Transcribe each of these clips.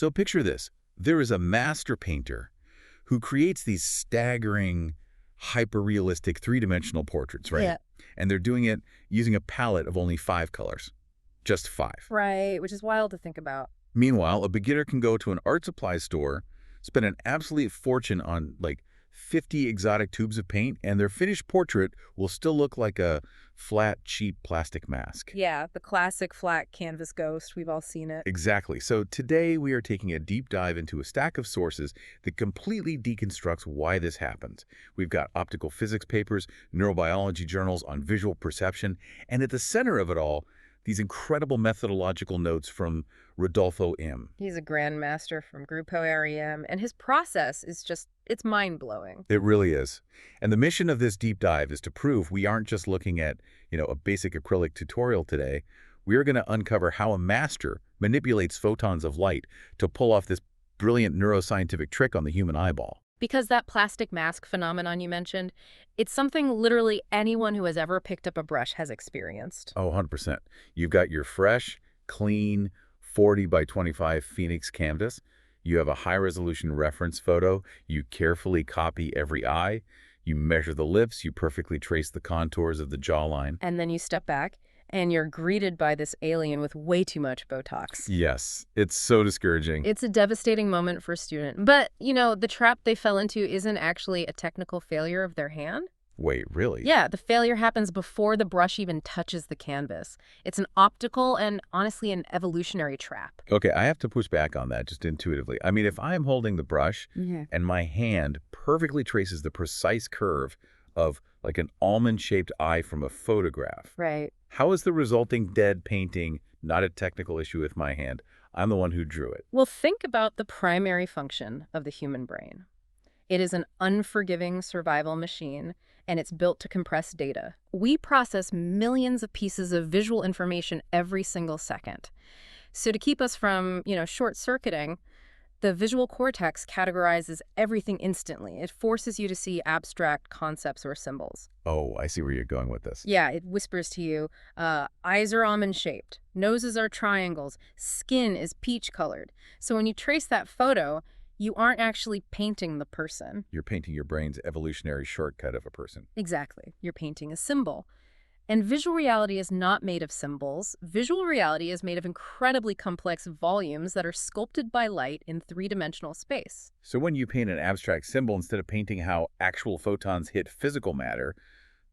So picture this. There is a master painter who creates these staggering, hyper-realistic three-dimensional portraits, right? Yeah. And they're doing it using a palette of only 5 colors. Just 5. Right, which is wild to think about. Meanwhile, a beginner can go to an art supply store, spend an absolute fortune on, like, 50 exotic tubes of paint, and their finished portrait will still look like a flat, cheap plastic mask. Yeah, the classic flat canvas ghost. We've all seen it. Exactly. So today we are taking a deep dive into a stack of sources that completely deconstructs why this happens. We've got optical physics papers, neurobiology journals on visual perception, and at the center of it all, these incredible methodological notes from Rodolfo M. He's a grandmaster from GRUPO RAIIM, and his process is just, it's mind-blowing. It really is. And the mission of this deep dive is to prove we aren't just looking at, a basic acrylic tutorial today. We are going to uncover how a master manipulates photons of light to pull off this brilliant neuroscientific trick on the human eyeball. Because that plastic mask phenomenon you mentioned, it's something literally anyone who has ever picked up a brush has experienced. Oh, 100%. You've got your fresh, clean, 40 by 25 Phoenix canvas. You have a high-resolution reference photo. You carefully copy every eye. You measure the lips. You perfectly trace the contours of the jawline. And then you step back, and you're greeted by this alien with way too much Botox. Yes, it's so discouraging. It's a devastating moment for a student. But, the trap they fell into isn't actually a technical failure of their hand. Wait, really? Yeah, the failure happens before the brush even touches the canvas. It's an optical and, honestly, an evolutionary trap. Okay, I have to push back on that just intuitively. I mean, if I'm holding the brush and my hand perfectly traces the precise curve of like an almond-shaped eye from a photograph, Right. how is the resulting dead painting not a technical issue with my hand? I'm the one who drew it. Well, think about the primary function of the human brain. It is an unforgiving survival machine, and it's built to compress data. We process millions of pieces of visual information every single second. So to keep us from, short-circuiting, the visual cortex categorizes everything instantly. It forces you to see abstract concepts or symbols. Oh, I see where you're going with this. Yeah, it whispers to you, eyes are almond-shaped, noses are triangles, skin is peach-colored. So when you trace that photo, you aren't actually painting the person. You're painting your brain's evolutionary shortcut of a person. Exactly. You're painting a symbol. And visual reality is not made of symbols. Visual reality is made of incredibly complex volumes that are sculpted by light in three-dimensional space. So when you paint an abstract symbol, instead of painting how actual photons hit physical matter,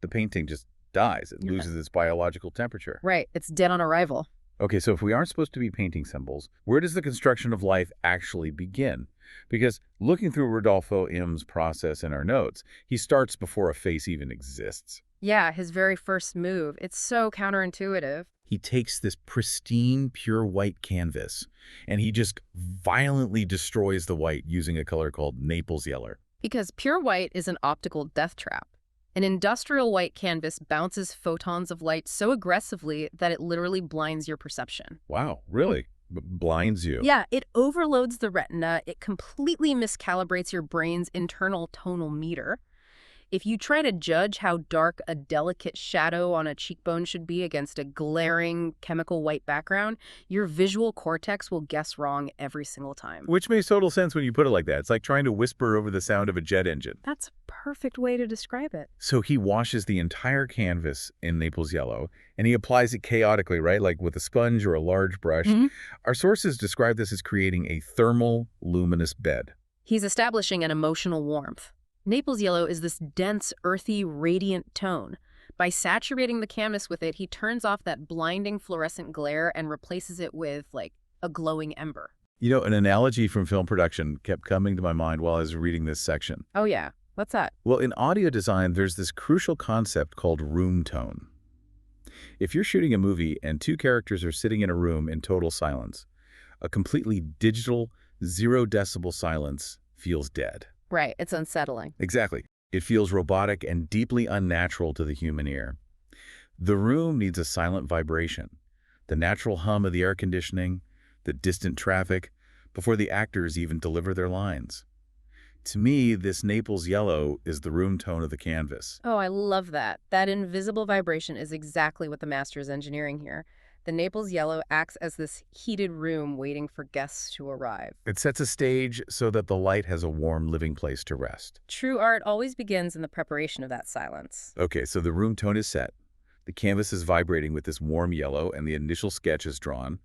the painting just dies. It loses its biological temperature. Right. It's dead on arrival. Okay, so if we aren't supposed to be painting symbols, where does the construction of life actually begin? Because looking through Rodolfo M's process in our notes, he starts before a face even exists. Yeah, his very first move. It's so counterintuitive. He takes this pristine, pure white canvas, and he just violently destroys the white using a color called Naples yellow. Because pure white is an optical death trap. An industrial white canvas bounces photons of light so aggressively that it literally blinds your perception. Wow, really? Blinds you? Yeah, it overloads the retina. It completely miscalibrates your brain's internal tonal meter. If you try to judge how dark a delicate shadow on a cheekbone should be against a glaring chemical white background, your visual cortex will guess wrong every single time. Which makes total sense when you put it like that. It's like trying to whisper over the sound of a jet engine. That's a perfect way to describe it. So he washes the entire canvas in Naples yellow, and he applies it chaotically, right? Like with a sponge or a large brush. Our sources describe this as creating a thermal, luminous bed. He's establishing an emotional warmth. Naples yellow is this dense, earthy, radiant tone. By saturating the canvas with it, he turns off that blinding fluorescent glare and replaces it with, like, a glowing ember. An analogy from film production kept coming to my mind while I was reading this section. Oh, yeah. What's that? Well, in audio design, there's this crucial concept called room tone. If you're shooting a movie and 2 characters are sitting in a room in total silence, a completely digital, 0 decibel silence feels dead. Right, it's unsettling. Exactly. It feels robotic and deeply unnatural to the human ear. The room needs a silent vibration, the natural hum of the air conditioning, the distant traffic, before the actors even deliver their lines. To me, this Naples yellow is the room tone of the canvas. Oh, I love that. That invisible vibration is exactly what the master is engineering here. The Naples yellow acts as this heated room waiting for guests to arrive. It sets a stage so that the light has a warm living place to rest. True art always begins in the preparation of that silence. Okay, so the room tone is set. The canvas is vibrating with this warm yellow, and the initial sketch is drawn.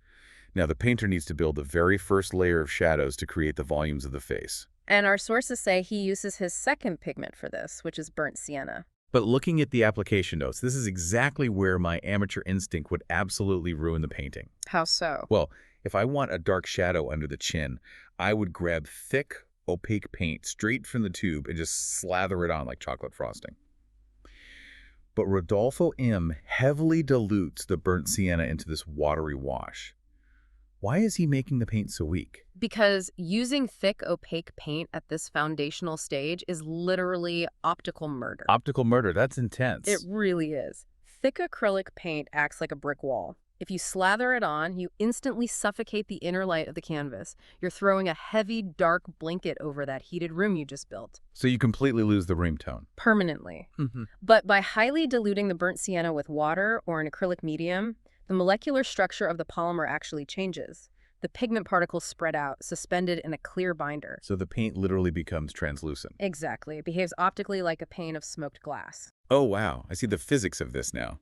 Now, the painter needs to build the very first layer of shadows to create the volumes of the face. And our sources say he uses his second pigment for this, which is burnt sienna. But looking at the application notes, this is exactly where my amateur instinct would absolutely ruin the painting. How so? Well, if I want a dark shadow under the chin, I would grab thick, opaque paint straight from the tube and just slather it on like chocolate frosting. But Rodolfo M. heavily dilutes the burnt sienna into this watery wash. Why is he making the paint so weak? Because using thick, opaque paint at this foundational stage is literally optical murder. Optical murder, that's intense. It really is. Thick acrylic paint acts like a brick wall. If you slather it on, you instantly suffocate the inner light of the canvas. You're throwing a heavy, dark blanket over that heated room you just built. So you completely lose the room tone. Permanently. But by highly diluting the burnt sienna with water or an acrylic medium, the molecular structure of the polymer actually changes. The pigment particles spread out, suspended in a clear binder. So the paint literally becomes translucent. Exactly. It behaves optically like a pane of smoked glass. Oh, wow. I see the physics of this now.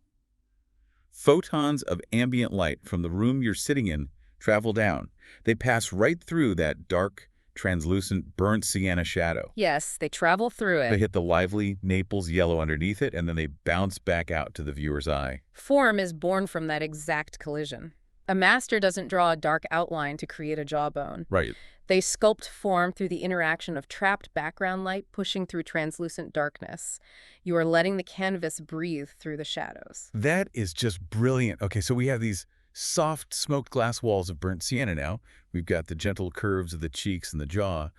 Photons of ambient light from the room you're sitting in travel down. They pass right through that dark, translucent, burnt sienna shadow. Yes, they travel through it. They hit the lively Naples yellow underneath it, and then they bounce back out to the viewer's eye. Form is born from that exact collision. A master doesn't draw a dark outline to create a jawbone. Right. They sculpt form through the interaction of trapped background light pushing through translucent darkness. You are letting the canvas breathe through the shadows. That is just brilliant. Okay, so we have these soft smoked glass walls of burnt sienna now. We've got the gentle curves of the cheeks and the jaw.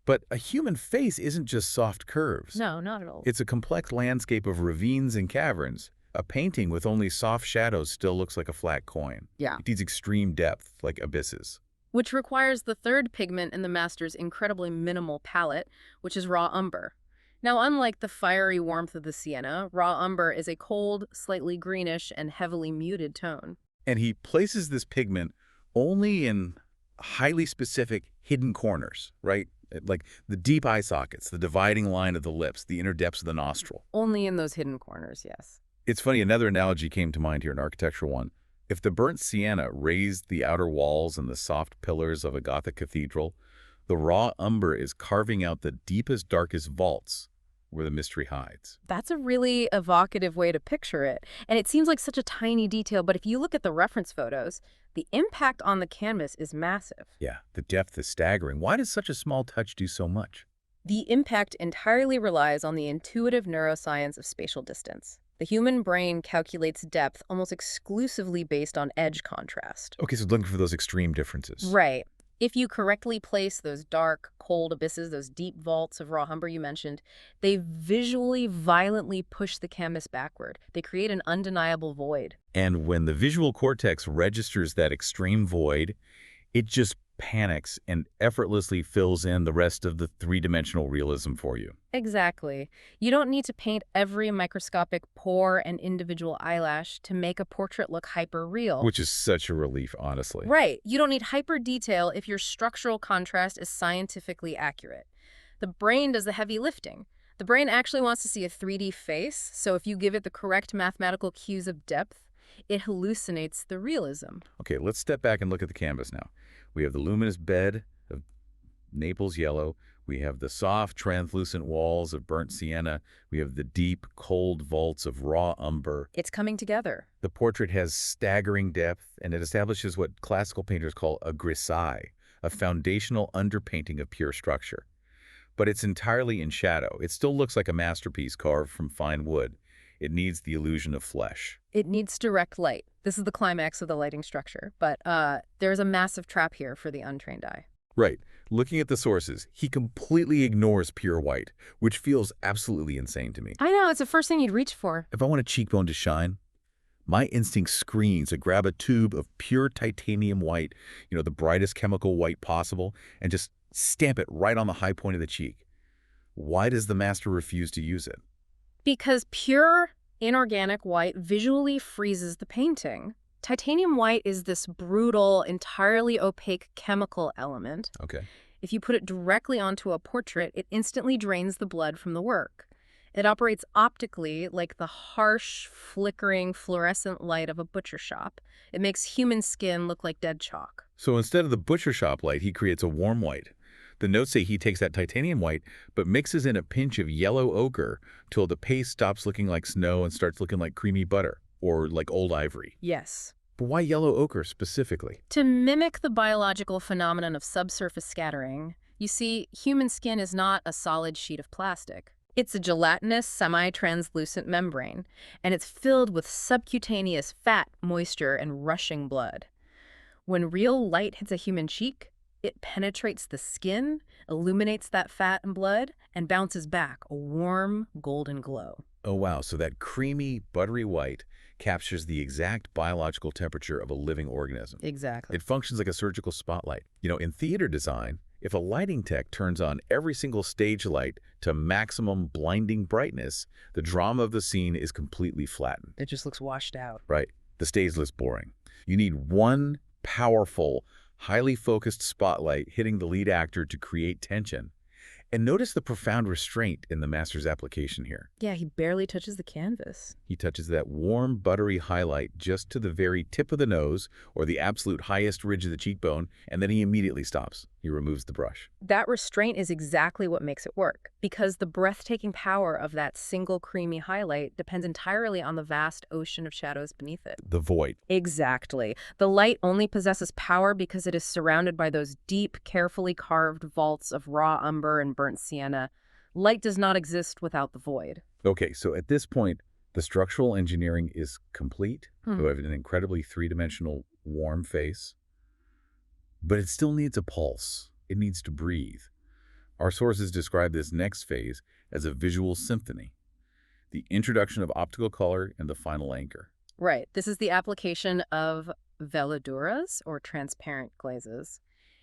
But a human face isn't just soft curves. No, not at all. It's a complex landscape of ravines and caverns. A painting with only soft shadows still looks like a flat coin. Yeah. It needs extreme depth, like abysses. Which requires the third pigment in the master's incredibly minimal palette, which is raw umber. Now, unlike the fiery warmth of the sienna, raw umber is a cold, slightly greenish, and heavily muted tone. And he places this pigment only in highly specific hidden corners, right? Like the deep eye sockets, the dividing line of the lips, the inner depths of the nostril. Only in those hidden corners, yes. It's funny, another analogy came to mind here, an architectural one. If the burnt sienna raised the outer walls and the soft pillars of a Gothic cathedral, the raw umber is carving out the deepest, darkest vaults where the mystery hides. That's a really evocative way to picture it. And it seems like such a tiny detail, but if you look at the reference photos, the impact on the canvas is massive. Yeah, the depth is staggering. Why does such a small touch do so much? The impact entirely relies on the intuitive neuroscience of spatial distance. The human brain calculates depth almost exclusively based on edge contrast. Okay, so looking for those extreme differences. Right. If you correctly place those dark, cold abysses, those deep vaults of raw umber you mentioned, they visually violently push the canvas backward. They create an undeniable void. And when the visual cortex registers that extreme void, it just panics and effortlessly fills in the rest of the three-dimensional realism for you. Exactly. You don't need to paint every microscopic pore and individual eyelash to make a portrait look hyper-real. Which is such a relief, honestly. Right. You don't need hyper-detail if your structural contrast is scientifically accurate. The brain does the heavy lifting. The brain actually wants to see a 3D face, so if you give it the correct mathematical cues of depth, it hallucinates the realism. Okay, let's step back and look at the canvas now. We have the luminous bed of Naples yellow. We have the soft, translucent walls of burnt sienna. We have the deep, cold vaults of raw umber. It's coming together. The portrait has staggering depth, and it establishes what classical painters call a grisaille, a foundational underpainting of pure structure. But it's entirely in shadow. It still looks like a masterpiece carved from fine wood. It needs the illusion of flesh. It needs direct light. This is the climax of the lighting structure, but there's a massive trap here for the untrained eye. Right. Looking at the sources, he completely ignores pure white, which feels absolutely insane to me. I know, it's the first thing you'd reach for. If I want a cheekbone to shine, my instinct screams to grab a tube of pure titanium white, the brightest chemical white possible, and just stamp it right on the high point of the cheek. Why does the master refuse to use it? Because pure, inorganic white visually freezes the painting. Titanium white is this brutal, entirely opaque chemical element. Okay. If you put it directly onto a portrait, it instantly drains the blood from the work. It operates optically like the harsh, flickering, fluorescent light of a butcher shop. It makes human skin look like dead chalk. So instead of the butcher shop light, he creates a warm white. The notes say he takes that titanium white, but mixes in a pinch of yellow ochre till the paste stops looking like snow and starts looking like creamy butter, or like old ivory. Yes. But why yellow ochre specifically? To mimic the biological phenomenon of subsurface scattering, you see, human skin is not a solid sheet of plastic. It's a gelatinous, semi-translucent membrane, and it's filled with subcutaneous fat, moisture, and rushing blood. When real light hits a human cheek, it penetrates the skin, illuminates that fat and blood, and bounces back a warm, golden glow. Oh wow, so that creamy, buttery white captures the exact biological temperature of a living organism. Exactly. It functions like a surgical spotlight. In theater design, if a lighting tech turns on every single stage light to maximum blinding brightness, the drama of the scene is completely flattened. It just looks washed out. Right. The stage looks boring. You need one powerful, highly focused spotlight hitting the lead actor to create tension. And notice the profound restraint in the master's application here. Yeah, he barely touches the canvas. He touches that warm, buttery highlight just to the very tip of the nose or the absolute highest ridge of the cheekbone, and then he immediately stops. He removes the brush. That restraint is exactly what makes it work, because the breathtaking power of that single creamy highlight depends entirely on the vast ocean of shadows beneath it. The void. Exactly. The light only possesses power because it is surrounded by those deep, carefully carved vaults of raw umber and burnt sienna. Light does not exist without the void. Okay, so at this point, the structural engineering is complete. We have an incredibly three-dimensional, warm face. But it still needs a pulse. It needs to breathe. Our sources describe this next phase as a visual symphony, the introduction of optical color and the final anchor. Right. This is the application of veladuras, or transparent glazes.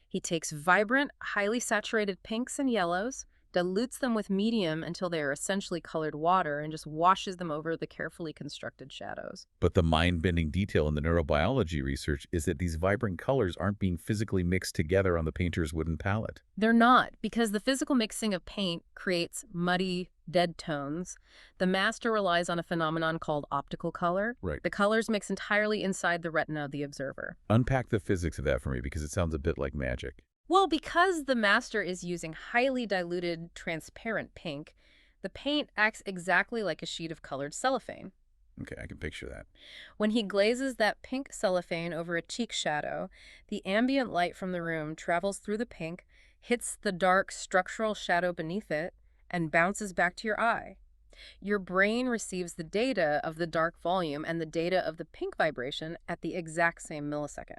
He takes vibrant, highly saturated pinks and yellows, dilutes them with medium until they are essentially colored water, and just washes them over the carefully constructed shadows. But the mind-bending detail in the neurobiology research is that these vibrant colors aren't being physically mixed together on the painter's wooden palette. They're not, because the physical mixing of paint creates muddy, dead tones. The master relies on a phenomenon called optical color. Right. The colors mix entirely inside the retina of the observer. Unpack the physics of that for me, because it sounds a bit like magic. Well, because the master is using highly diluted, transparent pink, the paint acts exactly like a sheet of colored cellophane. Okay, I can picture that. When he glazes that pink cellophane over a cheek shadow, the ambient light from the room travels through the pink, hits the dark structural shadow beneath it, and bounces back to your eye. Your brain receives the data of the dark volume and the data of the pink vibration at the exact same millisecond.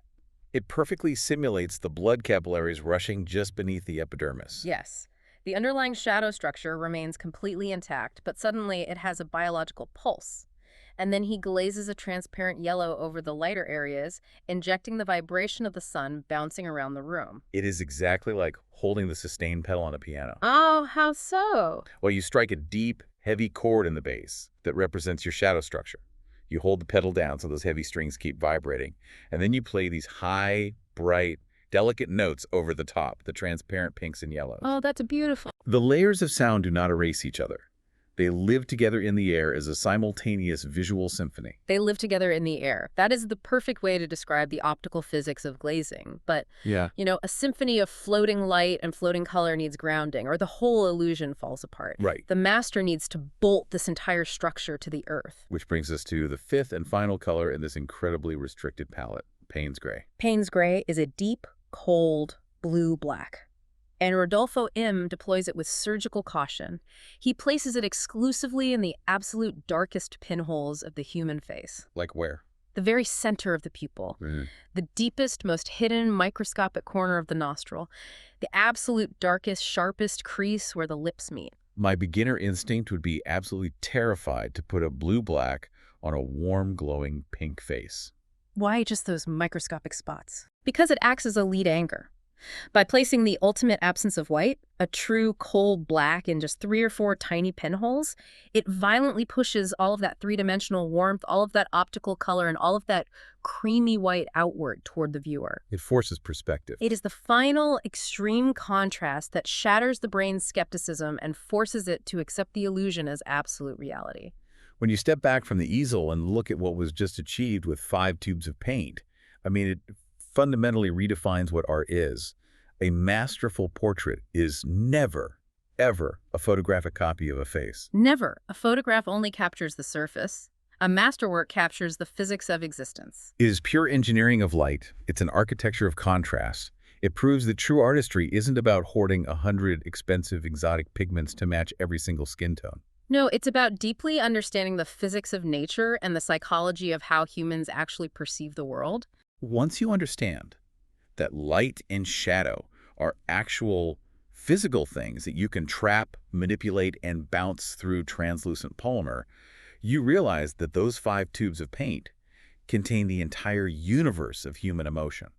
It perfectly simulates the blood capillaries rushing just beneath the epidermis. Yes. The underlying shadow structure remains completely intact, but suddenly it has a biological pulse. And then he glazes a transparent yellow over the lighter areas, injecting the vibration of the sun bouncing around the room. It is exactly like holding the sustain pedal on a piano. Oh, how so? Well, you strike a deep, heavy chord in the bass that represents your shadow structure. You hold the pedal down so those heavy strings keep vibrating, and then you play these high, bright, delicate notes over the top, the transparent pinks and yellows. Oh, that's beautiful. The layers of sound do not erase each other. They live together in the air as a simultaneous visual symphony. They live together in the air. That is the perfect way to describe the optical physics of glazing. But, Yeah. a symphony of floating light and floating color needs grounding, or the whole illusion falls apart. Right. The master needs to bolt this entire structure to the earth. Which brings us to the fifth and final color in this incredibly restricted palette, Payne's Gray. Payne's Gray is a deep, cold, blue-black. And Rodolfo M. deploys it with surgical caution. He places it exclusively in the absolute darkest pinholes of the human face. Like where? The very center of the pupil. The deepest, most hidden, microscopic corner of the nostril. The absolute darkest, sharpest crease where the lips meet. My beginner instinct would be absolutely terrified to put a blue-black on a warm, glowing pink face. Why just those microscopic spots? Because it acts as a lead anchor. By placing the ultimate absence of white, a true cold black in just 3 or 4 tiny pinholes, it violently pushes all of that three-dimensional warmth, all of that optical color, and all of that creamy white outward toward the viewer. It forces perspective. It is the final extreme contrast that shatters the brain's skepticism and forces it to accept the illusion as absolute reality. When you step back from the easel and look at what was just achieved with 5 tubes of paint, I mean, it fundamentally redefines what art is. A masterful portrait is never, ever a photographic copy of a face. Never. A photograph only captures the surface. A masterwork captures the physics of existence. It is pure engineering of light. It's an architecture of contrast. It proves that true artistry isn't about hoarding 100 expensive exotic pigments to match every single skin tone. No, it's about deeply understanding the physics of nature and the psychology of how humans actually perceive the world. Once you understand that light and shadow are actual physical things that you can trap, manipulate, and bounce through translucent polymer, you realize that those 5 tubes of paint contain the entire universe of human emotion.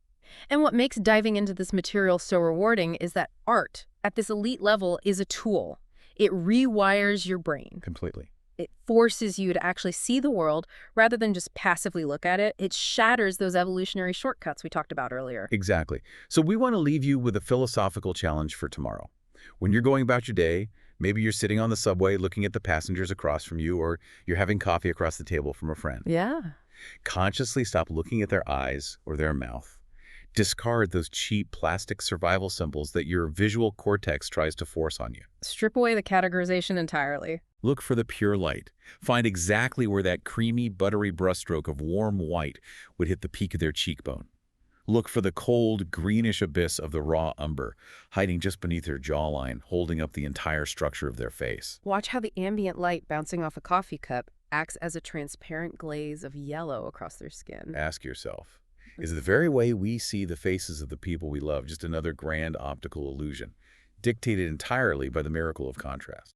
And what makes diving into this material so rewarding is that art, at this elite level, is a tool. It rewires your brain. Completely. It forces you to actually see the world rather than just passively look at it. It shatters those evolutionary shortcuts we talked about earlier. Exactly. So we want to leave you with a philosophical challenge for tomorrow. When you're going about your day, maybe you're sitting on the subway looking at the passengers across from you, or you're having coffee across the table from a friend. Yeah. Consciously stop looking at their eyes or their mouth. Discard those cheap plastic survival symbols that your visual cortex tries to force on you. Strip away the categorization entirely. Look for the pure light. Find exactly where that creamy, buttery brushstroke of warm white would hit the peak of their cheekbone. Look for the cold, greenish abyss of the raw umber, hiding just beneath their jawline, holding up the entire structure of their face. Watch how the ambient light bouncing off a coffee cup acts as a transparent glaze of yellow across their skin. Ask yourself, is the very way we see the faces of the people we love just another grand optical illusion, dictated entirely by the miracle of contrast?